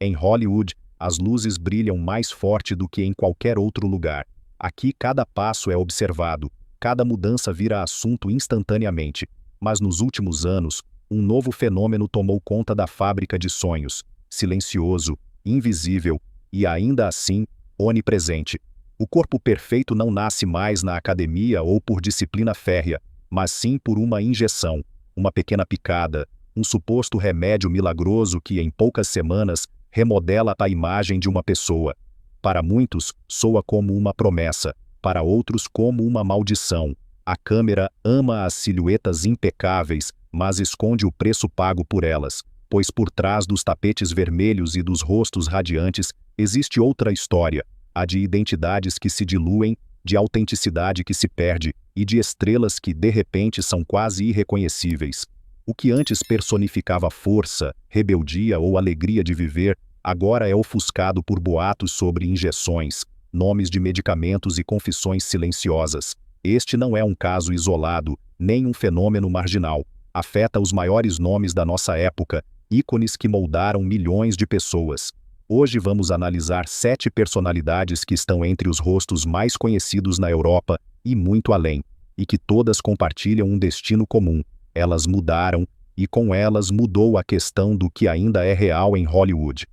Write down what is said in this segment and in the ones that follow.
Em Hollywood, as luzes brilham mais forte do que em qualquer outro lugar. Aqui cada passo é observado, cada mudança vira assunto instantaneamente. Mas nos últimos anos, um novo fenômeno tomou conta da fábrica de sonhos, silencioso, invisível e ainda assim, onipresente. O corpo perfeito não nasce mais na academia ou por disciplina férrea, mas sim por uma injeção, uma pequena picada, um suposto remédio milagroso que em poucas semanas remodela a imagem de uma pessoa. Para muitos, soa como uma promessa, para outros como uma maldição. A câmera ama as silhuetas impecáveis, mas esconde o preço pago por elas, pois por trás dos tapetes vermelhos e dos rostos radiantes existe outra história, a de identidades que se diluem, de autenticidade que se perde e de estrelas que de repente são quase irreconhecíveis. O que antes personificava força, rebeldia ou alegria de viver, agora é ofuscado por boatos sobre injeções, nomes de medicamentos e confissões silenciosas. Este não é um caso isolado, nem um fenômeno marginal. Afeta os maiores nomes da nossa época, ícones que moldaram milhões de pessoas. Hoje vamos analisar 7 personalidades que estão entre os rostos mais conhecidos na Europa e muito além, e que todas compartilham um destino comum. Elas mudaram, e com elas mudou a questão do que ainda é real em Hollywood.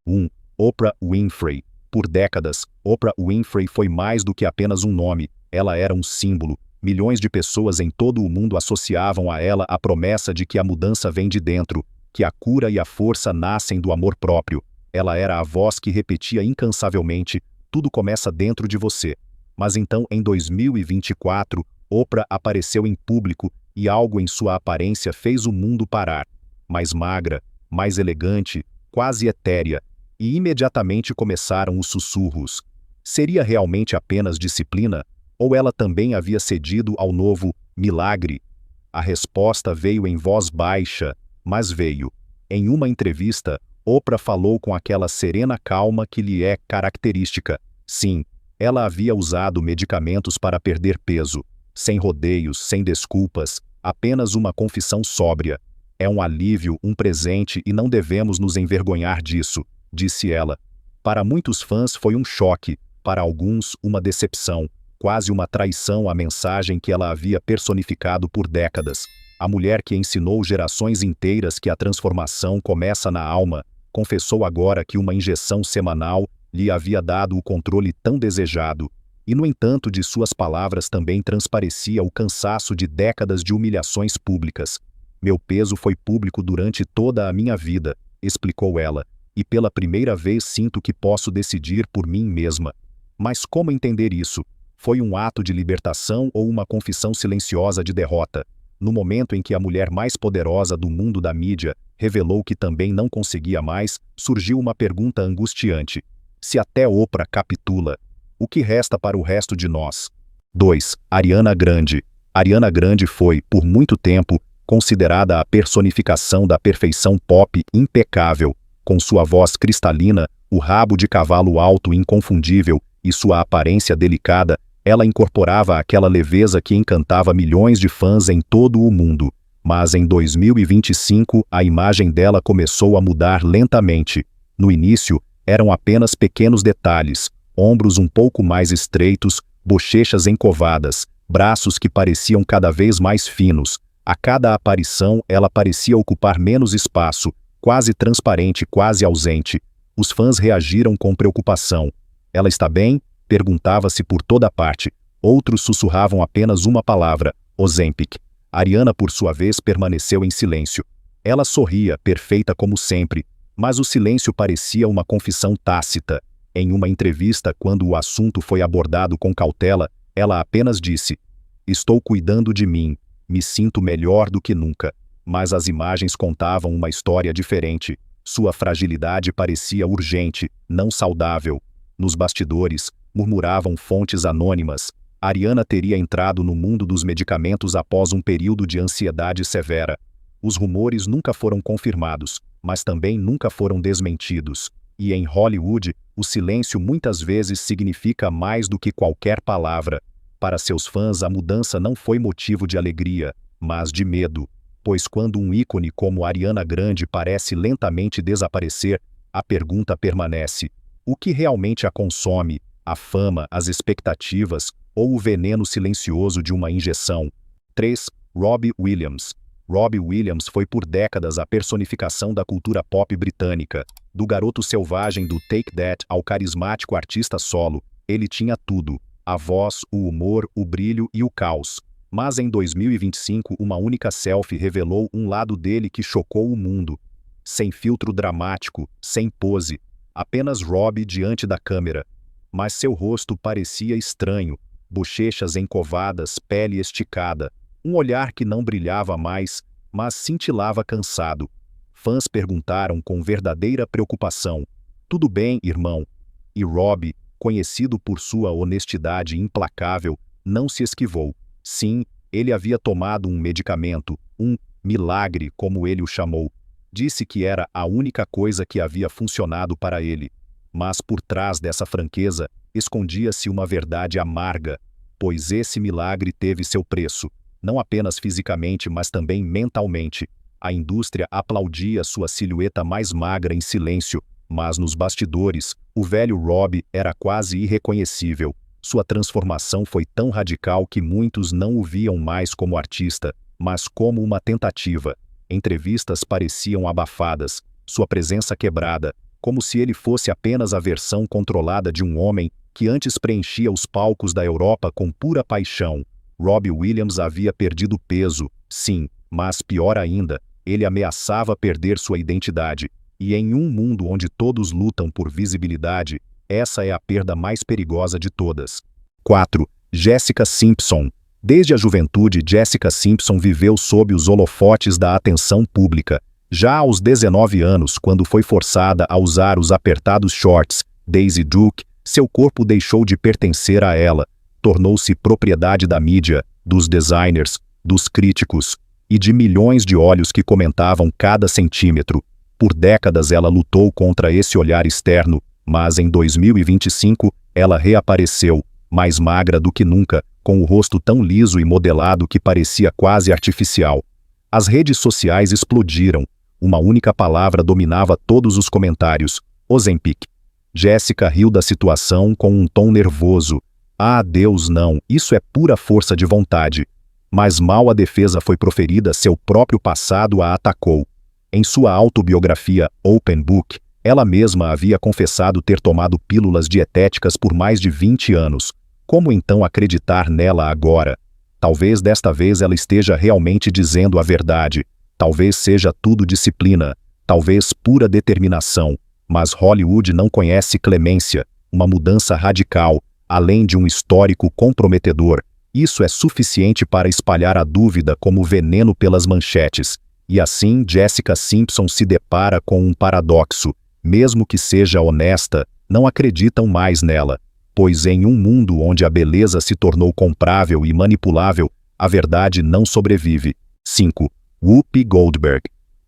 1. Oprah Winfrey. Por décadas, Oprah Winfrey foi mais do que apenas um nome, ela era um símbolo. Milhões de pessoas em todo o mundo associavam a ela a promessa de que a mudança vem de dentro, que a cura e a força nascem do amor próprio. Ela era a voz que repetia incansavelmente, tudo começa dentro de você. Mas então, em 2024, Oprah apareceu em público e algo em sua aparência fez o mundo parar. Mais magra, mais elegante, quase etérea, e imediatamente começaram os sussurros. Seria realmente apenas disciplina? Ou ela também havia cedido ao novo milagre? A resposta veio em voz baixa, mas veio. Em uma entrevista, Oprah falou com aquela serena calma que lhe é característica. Sim, ela havia usado medicamentos para perder peso. Sem rodeios, sem desculpas, apenas uma confissão sóbria. É um alívio, um presente e não devemos nos envergonhar disso, disse ela. Para muitos fãs foi um choque, para alguns uma decepção, quase uma traição à mensagem que ela havia personificado por décadas. A mulher que ensinou gerações inteiras que a transformação começa na alma, confessou agora que uma injeção semanal lhe havia dado o controle tão desejado. E, no entanto, de suas palavras também transparecia o cansaço de décadas de humilhações públicas. Meu peso foi público durante toda a minha vida, explicou ela, e pela primeira vez sinto que posso decidir por mim mesma. Mas como entender isso? Foi um ato de libertação ou uma confissão silenciosa de derrota? No momento em que a mulher mais poderosa do mundo da mídia revelou que também não conseguia mais, surgiu uma pergunta angustiante. Se até Oprah capitula, o que resta para o resto de nós? 2. Ariana Grande. Ariana Grande foi, por muito tempo, considerada a personificação da perfeição pop impecável, com sua voz cristalina, o rabo de cavalo alto inconfundível e sua aparência delicada, ela incorporava aquela leveza que encantava milhões de fãs em todo o mundo. Mas em 2025, a imagem dela começou a mudar lentamente. No início, eram apenas pequenos detalhes, ombros um pouco mais estreitos, bochechas encovadas, braços que pareciam cada vez mais finos. A cada aparição, ela parecia ocupar menos espaço, quase transparente, quase ausente. Os fãs reagiram com preocupação. Ela está bem? Perguntava-se por toda parte. Outros sussurravam apenas uma palavra, Ozempic. Ariana, por sua vez, permaneceu em silêncio. Ela sorria, perfeita como sempre, mas o silêncio parecia uma confissão tácita. Em uma entrevista, quando o assunto foi abordado com cautela, ela apenas disse: "Estou cuidando de mim, me sinto melhor do que nunca." Mas as imagens contavam uma história diferente. Sua fragilidade parecia urgente, não saudável. Nos bastidores, murmuravam fontes anônimas. Ariana teria entrado no mundo dos medicamentos após um período de ansiedade severa. Os rumores nunca foram confirmados, mas também nunca foram desmentidos. E em Hollywood, o silêncio muitas vezes significa mais do que qualquer palavra. Para seus fãs, a mudança não foi motivo de alegria, mas de medo. Pois quando um ícone como Ariana Grande parece lentamente desaparecer, a pergunta permanece: o que realmente a consome? A fama, as expectativas ou o veneno silencioso de uma injeção? 3. Robbie Williams. Robbie Williams foi por décadas a personificação da cultura pop britânica. Do garoto selvagem do Take That ao carismático artista solo, ele tinha tudo: a voz, o humor, o brilho e o caos. Mas em 2025, uma única selfie revelou um lado dele que chocou o mundo. Sem filtro dramático, sem pose, apenas Robbie diante da câmera. Mas seu rosto parecia estranho, bochechas encovadas, pele esticada, um olhar que não brilhava mais, mas cintilava cansado. Fãs perguntaram com verdadeira preocupação: tudo bem, irmão? E Robbie, conhecido por sua honestidade implacável, não se esquivou. Sim, ele havia tomado um medicamento, um milagre, como ele o chamou. Disse que era a única coisa que havia funcionado para ele. Mas por trás dessa franqueza, escondia-se uma verdade amarga, pois esse milagre teve seu preço, não apenas fisicamente, mas também mentalmente. A indústria aplaudia sua silhueta mais magra em silêncio, mas nos bastidores, o velho Robbie era quase irreconhecível. Sua transformação foi tão radical que muitos não o viam mais como artista, mas como uma tentativa. Entrevistas pareciam abafadas, sua presença quebrada, como se ele fosse apenas a versão controlada de um homem que antes preenchia os palcos da Europa com pura paixão. Robbie Williams havia perdido peso, sim, mas pior ainda, ele ameaçava perder sua identidade. E em um mundo onde todos lutam por visibilidade, essa é a perda mais perigosa de todas. 4. Jessica Simpson. Desde a juventude, Jessica Simpson viveu sob os holofotes da atenção pública. Já aos 19 anos, quando foi forçada a usar os apertados shorts Daisy Duke, seu corpo deixou de pertencer a ela. Tornou-se propriedade da mídia, dos designers, dos críticos e de milhões de olhos que comentavam cada centímetro. Por décadas ela lutou contra esse olhar externo, mas em 2025 ela reapareceu, mais magra do que nunca, com o rosto tão liso e modelado que parecia quase artificial. As redes sociais explodiram. Uma única palavra dominava todos os comentários: Ozempic. Jessica riu da situação com um tom nervoso. Ah, Deus, não, isso é pura força de vontade. Mas mal a defesa foi proferida, seu próprio passado a atacou. Em sua autobiografia, Open Book, ela mesma havia confessado ter tomado pílulas dietéticas por mais de 20 anos. Como então acreditar nela agora? Talvez desta vez ela esteja realmente dizendo a verdade. Talvez seja tudo disciplina, talvez pura determinação. Mas Hollywood não conhece clemência, uma mudança radical, além de um histórico comprometedor. Isso é suficiente para espalhar a dúvida como veneno pelas manchetes. E assim Jessica Simpson se depara com um paradoxo. Mesmo que seja honesta, não acreditam mais nela. Pois em um mundo onde a beleza se tornou comprável e manipulável, a verdade não sobrevive. 5. Whoopi Goldberg.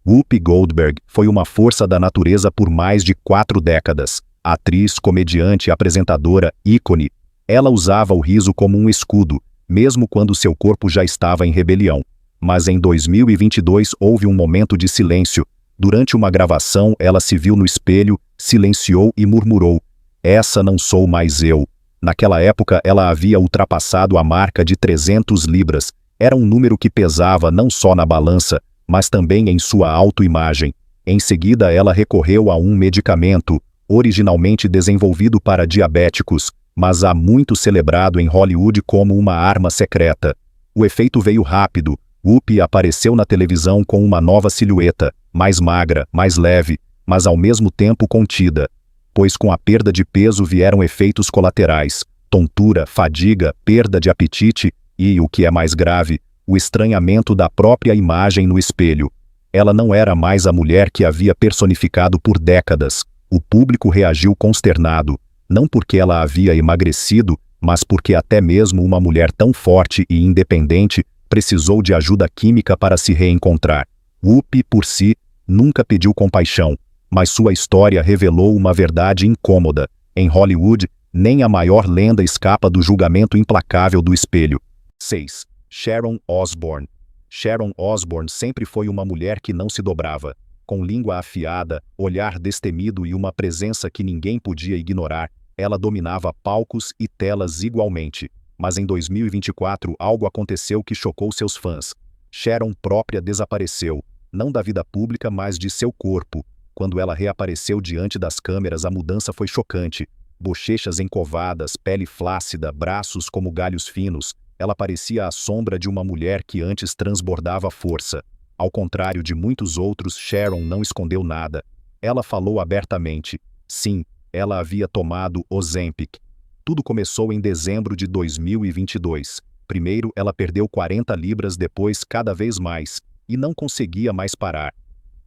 Whoopi Goldberg foi uma força da natureza por mais de 4 décadas. Atriz, comediante, apresentadora, ícone. Ela usava o riso como um escudo, mesmo quando seu corpo já estava em rebelião. Mas em 2022 houve um momento de silêncio. Durante uma gravação, ela se viu no espelho, silenciou e murmurou: "Essa não sou mais eu." Naquela época, ela havia ultrapassado a marca de 300 libras. Era um número que pesava não só na balança, mas também em sua autoimagem. Em seguida, ela recorreu a um medicamento, originalmente desenvolvido para diabéticos, mas há muito celebrado em Hollywood como uma arma secreta. O efeito veio rápido. Whoopi apareceu na televisão com uma nova silhueta, mais magra, mais leve, mas ao mesmo tempo contida. Pois com a perda de peso vieram efeitos colaterais: tontura, fadiga, perda de apetite e, o que é mais grave, o estranhamento da própria imagem no espelho. Ela não era mais a mulher que havia personificado por décadas. O público reagiu consternado, não porque ela havia emagrecido, mas porque até mesmo uma mulher tão forte e independente precisou de ajuda química para se reencontrar. Whoopi, por si, nunca pediu compaixão, mas sua história revelou uma verdade incômoda. Em Hollywood, nem a maior lenda escapa do julgamento implacável do espelho. 6. Sharon Osbourne. Sharon Osbourne sempre foi uma mulher que não se dobrava. Com língua afiada, olhar destemido e uma presença que ninguém podia ignorar, ela dominava palcos e telas igualmente. Mas em 2024 algo aconteceu que chocou seus fãs. Sharon própria desapareceu, não da vida pública mas de seu corpo. Quando ela reapareceu diante das câmeras a mudança foi chocante. Bochechas encovadas, pele flácida, braços como galhos finos, ela parecia a sombra de uma mulher que antes transbordava força. Ao contrário de muitos outros, Sharon não escondeu nada. Ela falou abertamente. Sim, ela havia tomado Ozempic. Tudo começou em dezembro de 2022. Primeiro, ela perdeu 40 libras, depois cada vez mais, e não conseguia mais parar.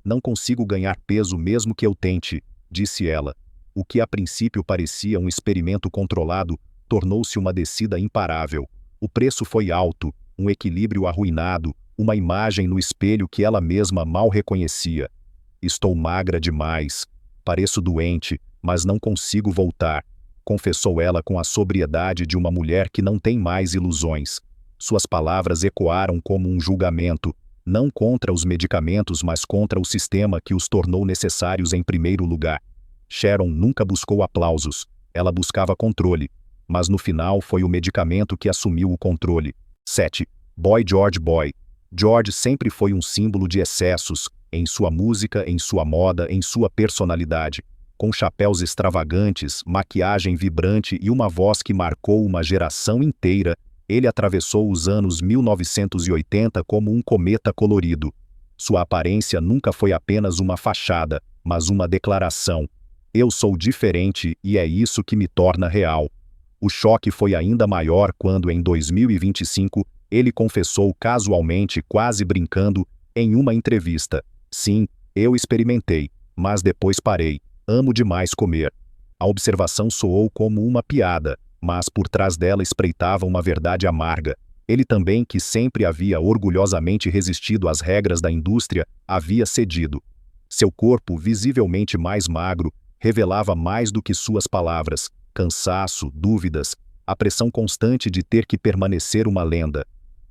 Não consigo ganhar peso mesmo que eu tente, disse ela. O que a princípio parecia um experimento controlado, tornou-se uma descida imparável. O preço foi alto, um equilíbrio arruinado, uma imagem no espelho que ela mesma mal reconhecia. Estou magra demais. Pareço doente, mas não consigo voltar, confessou ela com a sobriedade de uma mulher que não tem mais ilusões. Suas palavras ecoaram como um julgamento, não contra os medicamentos mas contra o sistema que os tornou necessários em primeiro lugar. Sharon nunca buscou aplausos, ela buscava controle, mas no final foi o medicamento que assumiu o controle. 7. Boy George Boy. George sempre foi um símbolo de excessos, em sua música, em sua moda, em sua personalidade. Com chapéus extravagantes, maquiagem vibrante e uma voz que marcou uma geração inteira, ele atravessou os anos 1980 como um cometa colorido. Sua aparência nunca foi apenas uma fachada, mas uma declaração. Eu sou diferente e é isso que me torna real. O choque foi ainda maior quando, em 2025, ele confessou casualmente, quase brincando, em uma entrevista. Sim, eu experimentei, mas depois parei. Amo demais comer. A observação soou como uma piada, mas por trás dela espreitava uma verdade amarga. Ele também, que sempre havia orgulhosamente resistido às regras da indústria, havia cedido. Seu corpo, visivelmente mais magro, revelava mais do que suas palavras: cansaço, dúvidas, a pressão constante de ter que permanecer uma lenda.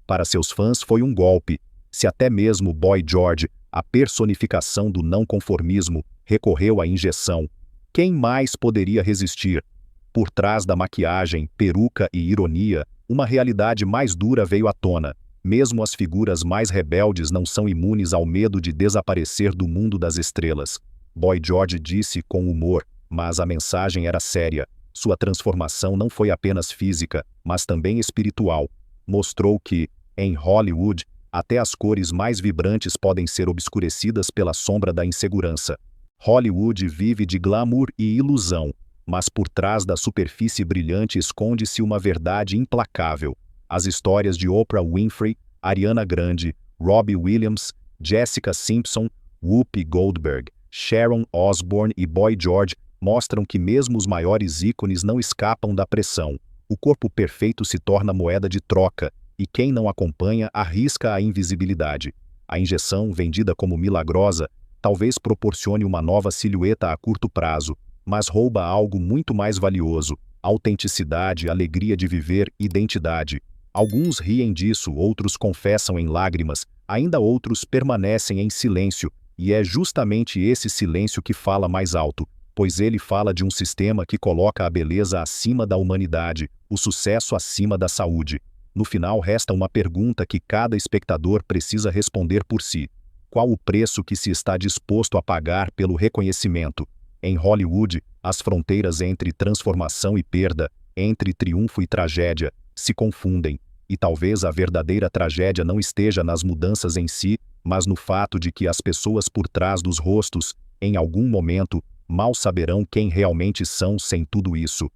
Para seus fãs foi um golpe. Se até mesmo Boy George, a personificação do não-conformismo, recorreu à injeção, quem mais poderia resistir? Por trás da maquiagem, peruca e ironia, uma realidade mais dura veio à tona. Mesmo as figuras mais rebeldes não são imunes ao medo de desaparecer do mundo das estrelas. Boy George disse com humor, mas a mensagem era séria. Sua transformação não foi apenas física, mas também espiritual. Mostrou que, em Hollywood, até as cores mais vibrantes podem ser obscurecidas pela sombra da insegurança. Hollywood vive de glamour e ilusão, mas por trás da superfície brilhante esconde-se uma verdade implacável. As histórias de Oprah Winfrey, Ariana Grande, Robbie Williams, Jessica Simpson, Whoopi Goldberg, Sharon Osbourne e Boy George mostram que mesmo os maiores ícones não escapam da pressão. O corpo perfeito se torna moeda de troca, e quem não acompanha arrisca a invisibilidade. A injeção, vendida como milagrosa, talvez proporcione uma nova silhueta a curto prazo, mas rouba algo muito mais valioso: autenticidade, alegria de viver, identidade. Alguns riem disso, outros confessam em lágrimas, ainda outros permanecem em silêncio, e é justamente esse silêncio que fala mais alto, pois ele fala de um sistema que coloca a beleza acima da humanidade, o sucesso acima da saúde. No final resta uma pergunta que cada espectador precisa responder por si. Qual o preço que se está disposto a pagar pelo reconhecimento? Em Hollywood, as fronteiras entre transformação e perda, entre triunfo e tragédia, se confundem, e talvez a verdadeira tragédia não esteja nas mudanças em si, mas no fato de que as pessoas por trás dos rostos, em algum momento, mal saberão quem realmente são sem tudo isso.